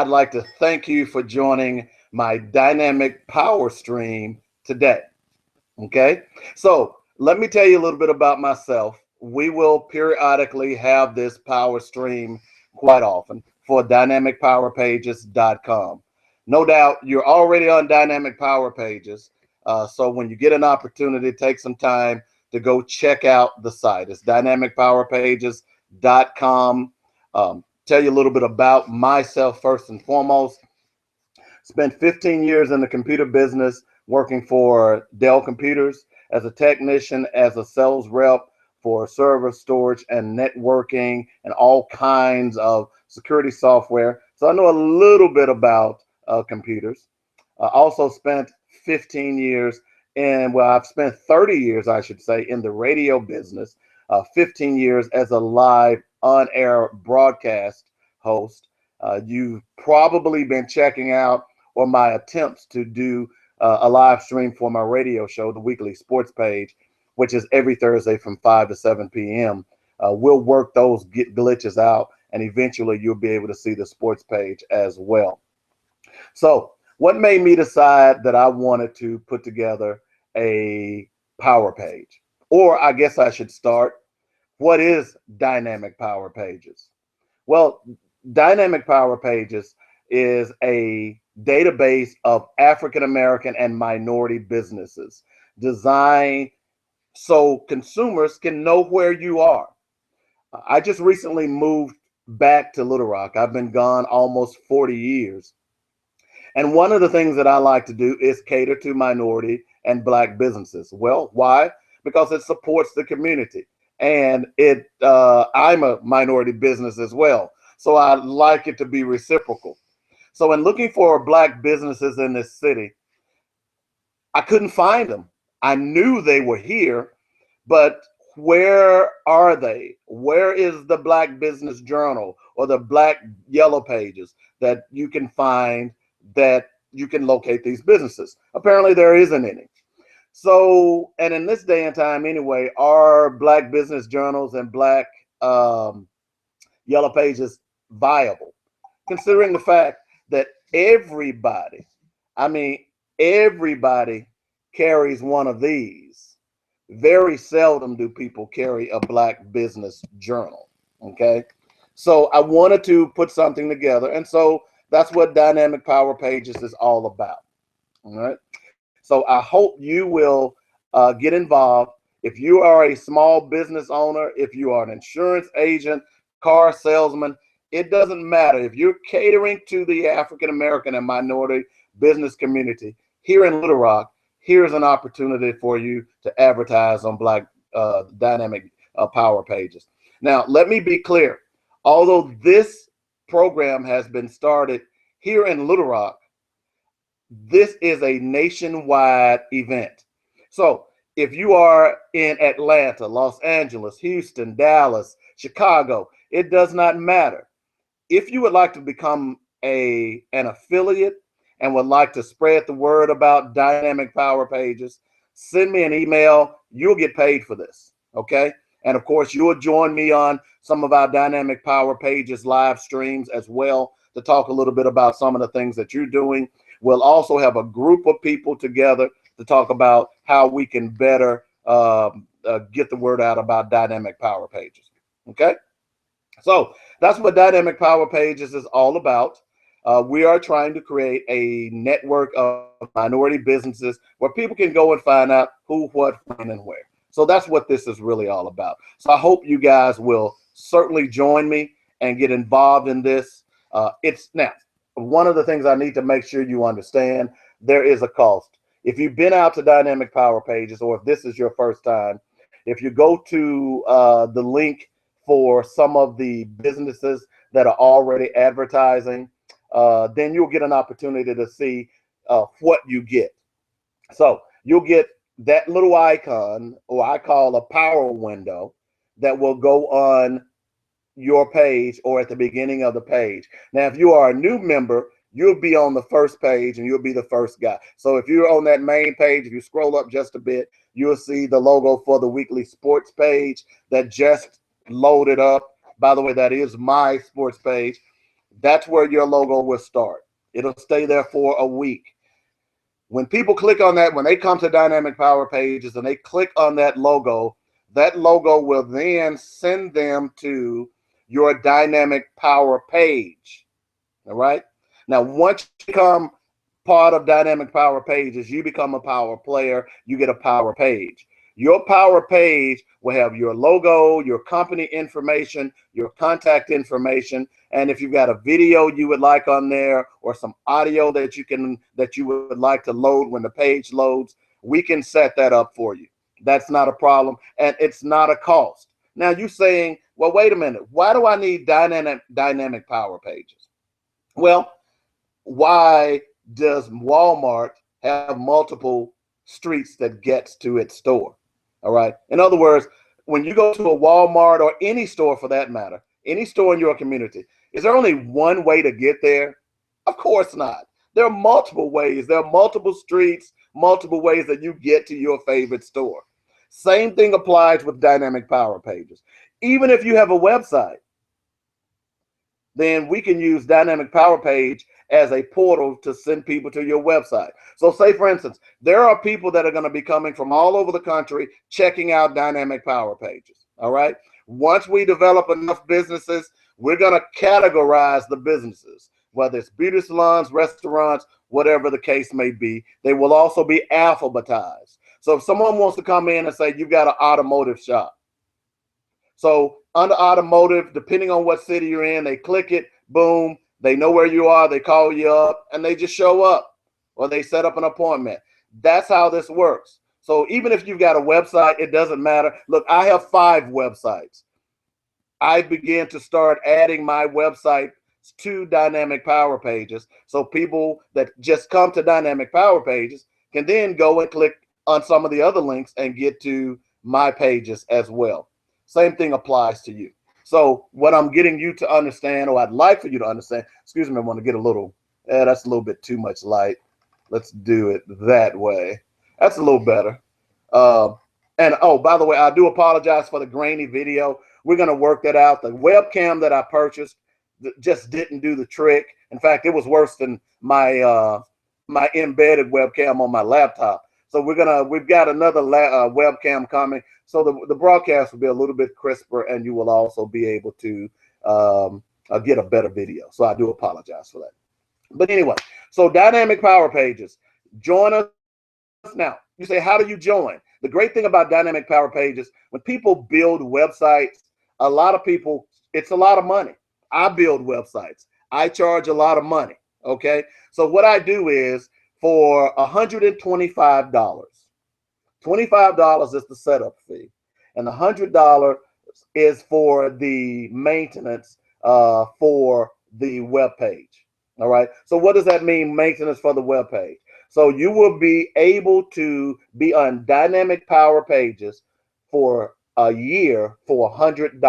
I'd like to thank you for joining my dynamic power stream today. Okay, so let me tell you a little bit about myself. We will periodically have this power stream quite often for dynamicpowerpages.com. No doubt you're already on Dynamic Power Pages. So when you get an opportunity, take some time to go check out the site. It's dynamicpowerpages.com. Tell you a little bit about myself first and foremost. Spent 15 years in the computer business working for Dell Computers as a technician, as a sales rep for server storage and networking and all kinds of security software. So I know a little bit about computers. Also spent 15 years I've spent 30 years, I should say, in the radio business, 15 years as a live on air broadcast host. You've probably been checking out or my attempts to do a live stream for my radio show, the weekly sports page, which is every Thursday from 5 to 7 p.m. We'll work those glitches out, and eventually you'll be able to see the sports page as well. So what made me decide that I wanted to put together a power page? Or I guess I should start, what is Dynamic Power Pages? Well, Dynamic Power Pages is a database of African American and minority businesses designed so consumers can know where you are. I just recently moved back to Little Rock. I've been gone almost 40 years. And one of the things that I like to do is cater to minority and Black businesses. Well, why? Because it supports the community. And I'm a minority business as well. So I like it to be reciprocal. So in looking for Black businesses in this city, I couldn't find them. I knew they were here, but where are they? Where is the Black Business Journal or the Black Yellow Pages that you can find that you can locate these businesses? Apparently there isn't any. So, and in this day and time anyway, are Black business journals and Black Yellow Pages viable? Considering the fact that everybody, I mean, everybody carries one of these. Very seldom do people carry a Black business journal. Okay. So I wanted to put something together. And so that's what Dynamic Power Pages is all about. All right. So I hope you will get involved. If you are a small business owner, if you are an insurance agent, car salesman, it doesn't matter. If you're catering to the African American and minority business community here in Little Rock, here's an opportunity for you to advertise on Black Dynamic Power Pages. Now, let me be clear. Although this program has been started here in Little Rock, this is a nationwide event. So if you are in Atlanta, Los Angeles, Houston, Dallas, Chicago, it does not matter. If you would like to become an affiliate and would like to spread the word about Dynamic Power Pages, send me an email. You'll get paid for this, okay? And of course, you'll join me on some of our Dynamic Power Pages live streams as well to talk a little bit about some of the things that you're doing. We'll also have a group of people together to talk about how we can better get the word out about Dynamic Power Pages, okay? So that's what Dynamic Power Pages is all about. We are trying to create a network of minority businesses where people can go and find out who, what, when, and where. So that's what this is really all about. So I hope you guys will certainly join me and get involved in this. It's now one of the things I need to make sure you understand, there is a cost. If you've been out to Dynamic Power Pages, or if this is your first time, if you go to the link for some of the businesses that are already advertising, then you'll get an opportunity to see what you get. So you'll get that little icon, or I call a power window, that will go on your page or at the beginning of the page. Now, if you are a new member, you'll be on the first page and you'll be the first guy. So if you're on that main page, if you scroll up just a bit, you'll see the logo for the weekly sports page that just loaded up. By the way, that is my sports page. That's where your logo will start. It'll stay there for a week. When people click on that, when they come to Dynamic Power Pages and they click on that logo will then send them to your Dynamic Power page. All right. Now, once you become part of Dynamic Power Pages, you become a power player, you get a power page. Your power page will have your logo, your company information, your contact information, and if you've got a video you would like on there or some audio that you would like to load when the page loads, we can set that up for you. That's not a problem, and it's not a cost. Now you're saying, well, wait a minute, why do I need dynamic power pages? Well, why does Walmart have multiple streets that gets to its store? All right. In other words, when you go to a Walmart or any store for that matter, any store in your community, is there only one way to get there? Of course not. There are multiple ways. There are multiple streets, multiple ways that you get to your favorite store. Same thing applies with Dynamic Power Pages. Even if you have a website, then we can use Dynamic Power Page as a portal to send people to your website. So say, for instance, there are people that are going to be coming from all over the country checking out Dynamic Power Pages. All right. Once we develop enough businesses, we're going to categorize the businesses, whether it's beauty salons, restaurants, whatever the case may be. They will also be alphabetized. So if someone wants to come in and say, you've got an automotive shop. So under automotive, depending on what city you're in, they click it, boom, they know where you are, they call you up, and they just show up, or they set up an appointment. That's how this works. So even if you've got a website, it doesn't matter. Look, I have 5 websites. I began to start adding my website to Dynamic Power Pages. So people that just come to Dynamic Power Pages can then go and click on some of the other links and get to my pages as well. Same thing applies to you. So what I'm getting you to understand, or I'd like for you to understand, excuse me, I want to get a little, that's a little bit too much light. Let's do it that way. That's a little better. And oh, by the way, I do apologize for the grainy video. We're going to work that out. The webcam that I purchased just didn't do the trick. In fact, it was worse than my my embedded webcam on my laptop. So we've got another webcam coming. So the broadcast will be a little bit crisper, and you will also be able to get a better video. So I do apologize for that. But anyway, so Dynamic Power Pages, join us now. You say, how do you join? The great thing about Dynamic Power Pages, when people build websites, a lot of people, it's a lot of money. I build websites. I charge a lot of money. Okay. So what I do is for $125, $25 is the setup fee, and $100 is for the maintenance for the web page. All right. So what does that mean, maintenance for the web page? So you will be able to be on Dynamic Power Pages for a year for $100.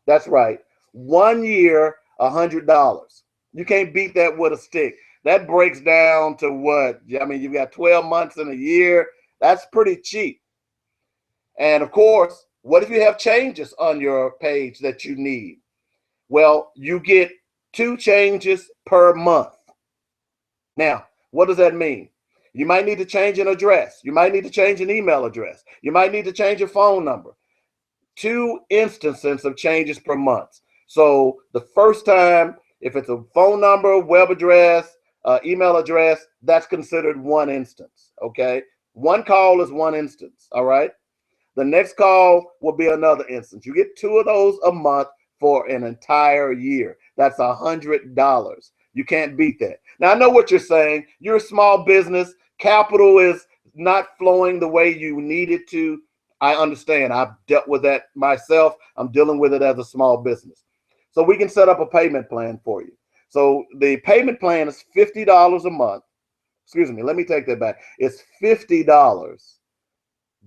That's right. 1 year, $100. You can't beat that with a stick. That breaks down to what? I mean, you've got 12 months in a year. That's pretty cheap. And of course, what if you have changes on your page that you need? Well, you get 2 changes per month. Now, what does that mean? You might need to change an address. You might need to change an email address. You might need to change your phone number. 2 instances of changes per month. So the first time, if it's a phone number, web address, email address, that's considered 1 instance. Okay. 1 call is 1 instance. All right. The next call will be another instance. You get 2 of those a month for an entire year. That's $100. You can't beat that. Now, I know what you're saying. You're a small business. Capital is not flowing the way you need it to. I understand. I've dealt with that myself. I'm dealing with it as a small business. So we can set up a payment plan for you. So the payment plan is $50 a month. Excuse me, let me take that back. It's $50.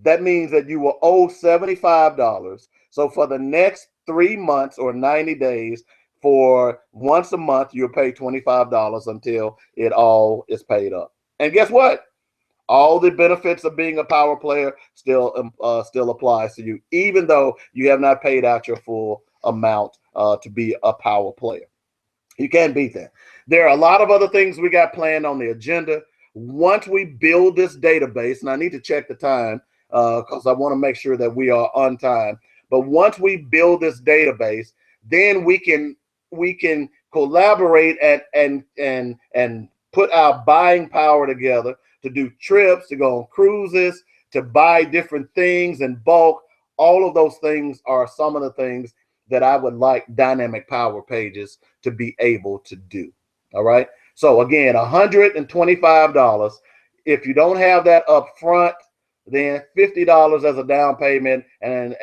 That means that you will owe $75. So for the next 3 months or 90 days, for once a month, you'll pay $25 until it all is paid up. And guess what? All the benefits of being a power player still applies to you, even though you have not paid out your full amount to be a power player. You can't beat that. There are a lot of other things we got planned on the agenda. Once we build this database, and I need to check the time because I want to make sure that we are on time. But once we build this database, then we can collaborate and put our buying power together to do trips, to go on cruises, to buy different things in bulk. All of those things are some of the things that I would like dynamic power pages to be able to do. All right. So again, $125. If you don't have that up front, then $50 as a down payment and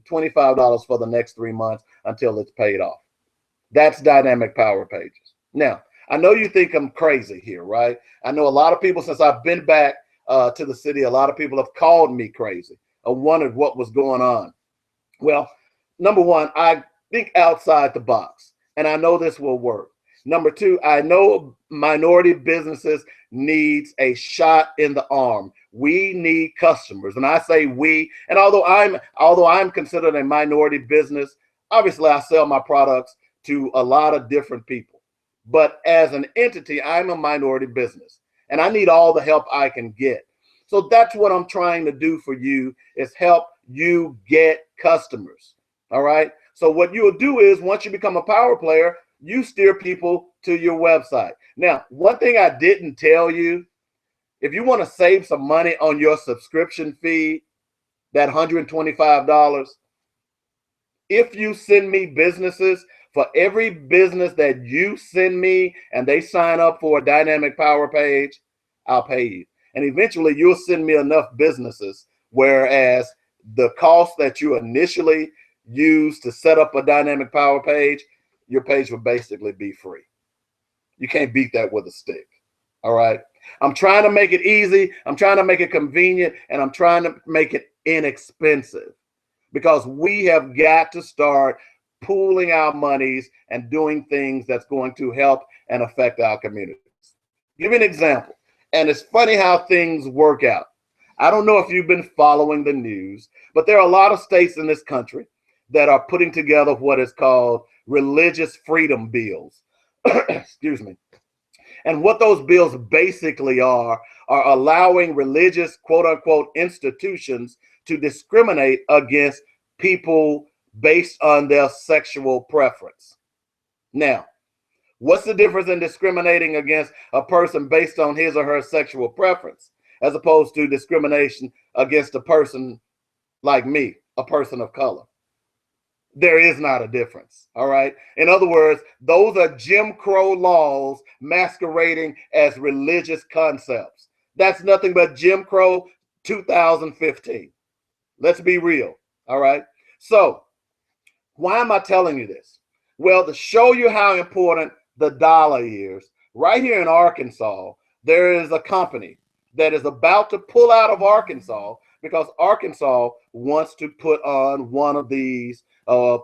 $25 for the next 3 months until it's paid off. That's dynamic power pages. Now, I know you think I'm crazy here, right? I know a lot of people, since I've been back to the city, a lot of people have called me crazy or wondered what was going on. Well, number one, I think outside the box, and I know this will work. Number two, I know minority businesses needs a shot in the arm. We need customers, and I say we. And although I'm considered a minority business, obviously I sell my products to a lot of different people. But as an entity, I'm a minority business, and I need all the help I can get. So that's what I'm trying to do for you, is help you get customers. All right. So what you'll do is, once you become a power player, you steer people to your website. Now, one thing I didn't tell you, if you want to save some money on your subscription fee, that $125, if you send me businesses, for every business that you send me and they sign up for a dynamic power page, I'll pay you. And eventually you'll send me enough businesses, whereas the cost that you initially use to set up a dynamic power page, your page will basically be free. You can't beat that with a stick. All right. I'm trying to make it easy. I'm trying to make it convenient, and I'm trying to make it inexpensive, because we have got to start pooling our monies and doing things that's going to help and affect our communities. Give you an example. And it's funny how things work out. I don't know if you've been following the news, but there are a lot of states in this country that are putting together what is called religious freedom bills. Excuse me. And what those bills basically are allowing religious, quote unquote, institutions to discriminate against people based on their sexual preference. Now, what's the difference in discriminating against a person based on his or her sexual preference, as opposed to discrimination against a person like me, a person of color? There is not a difference. All right. In other words, those are Jim Crow laws masquerading as religious concepts. That's nothing but Jim Crow 2015. Let's be real. All right. So, why am I telling you this? Well, to show you how important the dollar is, right here in Arkansas, there is a company that is about to pull out of Arkansas because Arkansas wants to put on one of these,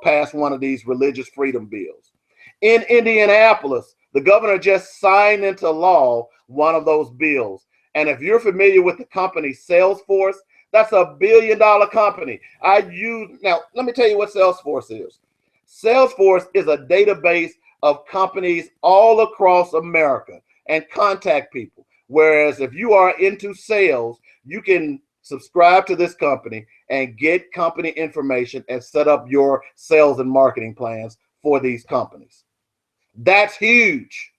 pass one of these religious freedom bills. In Indianapolis, the governor just signed into law one of those bills. And if you're familiar with the company Salesforce, that's $1 billion company. Now, let me tell you what Salesforce is. Salesforce is a database of companies all across America and contact people. Whereas if you are into sales, you can subscribe to this company and get company information and set up your sales and marketing plans for these companies. That's huge.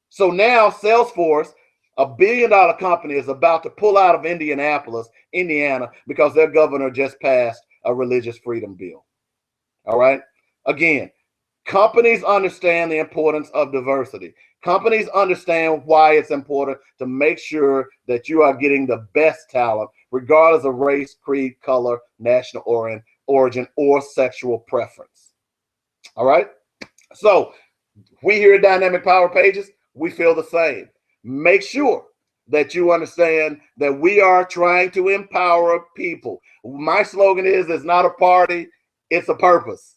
So now Salesforce, $1 billion company, is about to pull out of Indianapolis, Indiana, because their governor just passed a religious freedom bill. All right. Again, companies understand the importance of diversity. Companies understand why it's important to make sure that you are getting the best talent, regardless of race, creed, color, national origin, or sexual preference. All right. So we here at Dynamic Power Pages, we feel the same. Make sure that you understand that we are trying to empower people. My slogan is, it's not a party, it's a purpose.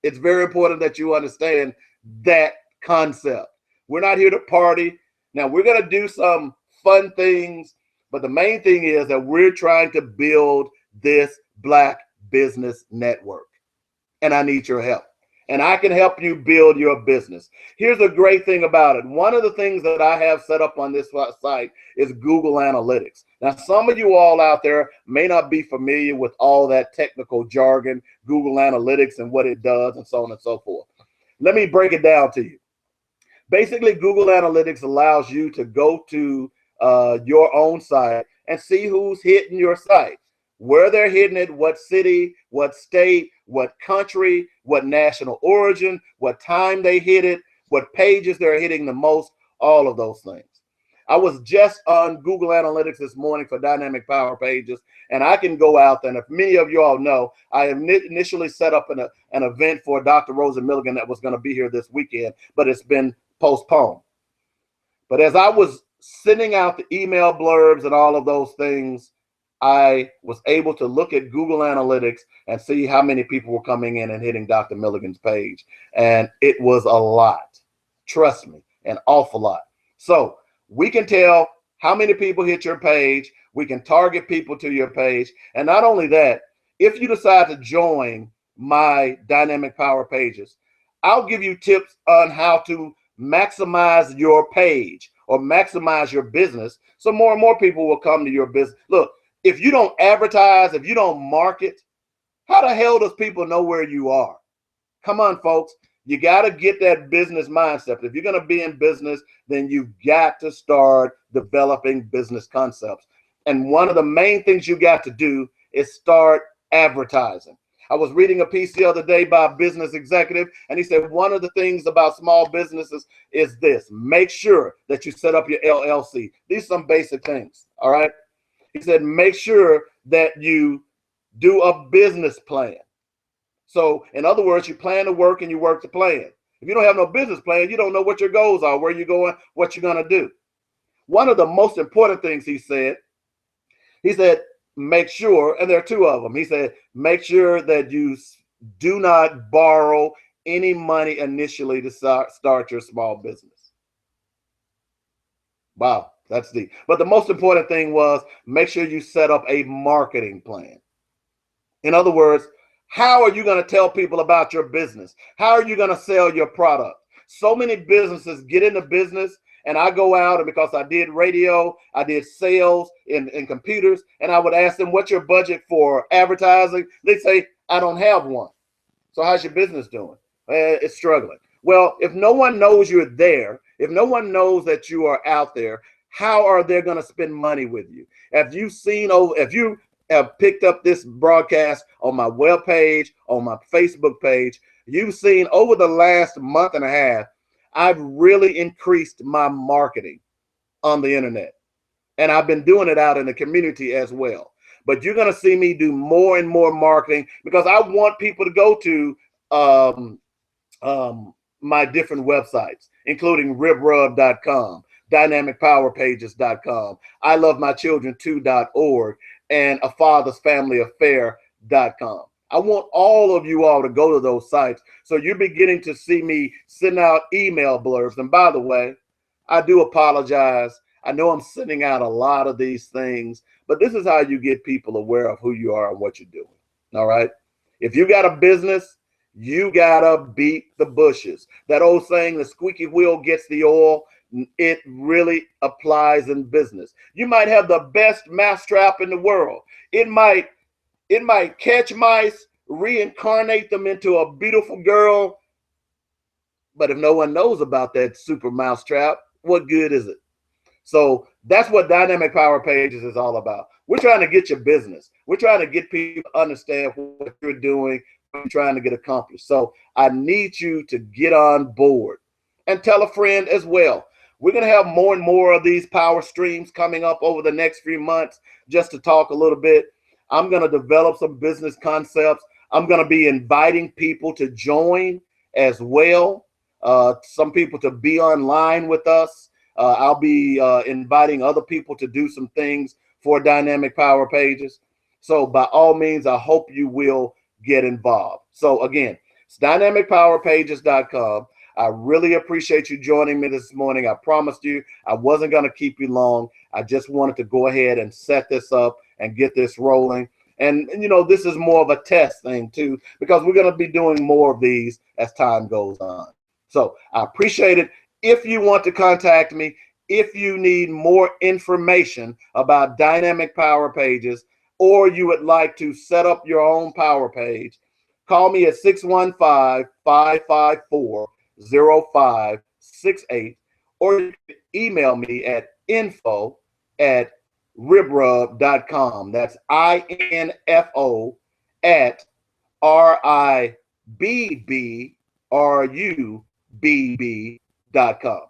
It's very important that you understand that concept. We're not here to party. Now, we're going to do some fun things, but the main thing is that we're trying to build this Black business network, and I need your help. and I can help you build your business. Here's the great thing about it. One of the things that I have set up on this site is Google Analytics. Now, some of you all out there may not be familiar with all that technical jargon, Google Analytics and what it does and so on and so forth. Let me break it down to you. Basically, Google Analytics allows you to go to your own site and see who's hitting your site, where they're hitting it, what city, what state, what country, what national origin, what time they hit it, what pages they're hitting the most, all of those things. I was just on Google Analytics this morning for Dynamic Power Pages, and I can go out there, and if many of you all know, I initially set up an event for Dr. Rosa Milligan that was going to be here this weekend, but it's been postponed. But as I was sending out the email blurbs and all of those things, I was able to look at Google Analytics and see how many people were coming in and hitting Dr. Milligan's page. And it was a lot. Trust me, an awful lot. So we can tell how many people hit your page. We can target people to your page. And not only that, if you decide to join my Dynamic Power Pages, I'll give you tips on how to maximize your page or maximize your business so more and more people will come to your business. Look, if you don't advertise, if you don't market, how the hell does people know where you are? Come on, folks. You got to get that business mindset. If you're going to be in business, then you've got to start developing business concepts. And one of the main things you got to do is start advertising. I was reading a piece the other day by a business executive, and he said one of the things about small businesses is this: make sure that you set up your LLC. These are some basic things, all right? He said, make sure that you do a business plan. So in other words, you plan to work and you work to plan. If you don't have no business plan, you don't know what your goals are, where you're going, what you're going to do. One of the most important things he said, make sure, and there are two of them. He said, make sure that you do not borrow any money initially to start your small business. Wow. That's deep. But the most important thing was make sure you set up a marketing plan. In other words, how are you going to tell people about your business? How are you going to sell your product? So many businesses get into business, and I go out, and because I did radio, I did sales in computers, and I would ask them, what's your budget for advertising? They'd say, I don't have one. So how's your business doing? It's struggling. Well, if no one knows you're there, if no one knows that you are out there, how are they going to spend money with you? If you have picked up this broadcast on my webpage, on my Facebook page, you've seen over the last month and a half, I've really increased my marketing on the internet. And I've been doing it out in the community as well. But you're going to see me do more and more marketing because I want people to go to my different websites, including ribrub.com, dynamicpowerpages.com, ilovemychildren2.org, and afathersfamilyaffair.com. I want all of you all to go to those sites. So you're beginning to see me send out email blurbs. And by the way, I do apologize. I know I'm sending out a lot of these things, but this is how you get people aware of who you are and what you're doing. All right. If you got a business, you gotta beat the bushes. That old saying, the squeaky wheel gets the oil, it really applies in business. You might have the best mousetrap in the world. It might catch mice, reincarnate them into a beautiful girl. But if no one knows about that super mousetrap, what good is it? So that's what Dynamic Power Pages is all about. We're trying to get your business. We're trying to get people to understand what you're doing, what you're trying to get accomplished. So I need you to get on board and tell a friend as well. We're going to have more and more of these power streams coming up over the next few months just to talk a little bit. I'm going to develop some business concepts. I'm going to be inviting people to join as well. Some people to be online with us. I'll be inviting other people to do some things for Dynamic Power Pages. So by all means, I hope you will get involved. So again, it's dynamicpowerpages.com. I really appreciate you joining me this morning. I promised you I wasn't going to keep you long. I just wanted to go ahead and set this up and get this rolling. And you know, this is more of a test thing too, because we're going to be doing more of these as time goes on. So I appreciate it. If you want to contact me, if you need more information about dynamic power pages, or you would like to set up your own power page, call me at 615-554-0568, or you can email me at info@ribrub.com. That's INFO at RIBBRUBB.com.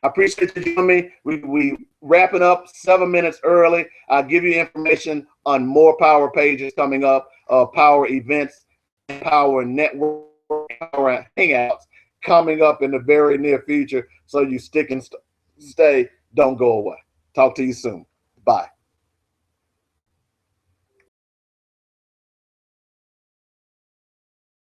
I appreciate you joining me. We wrapping up 7 minutes early. I'll give you information on more power pages coming up, power events, power network, power hangouts coming up in the very near future. So you stick and stay. Don't go away. Talk to you soon. Bye.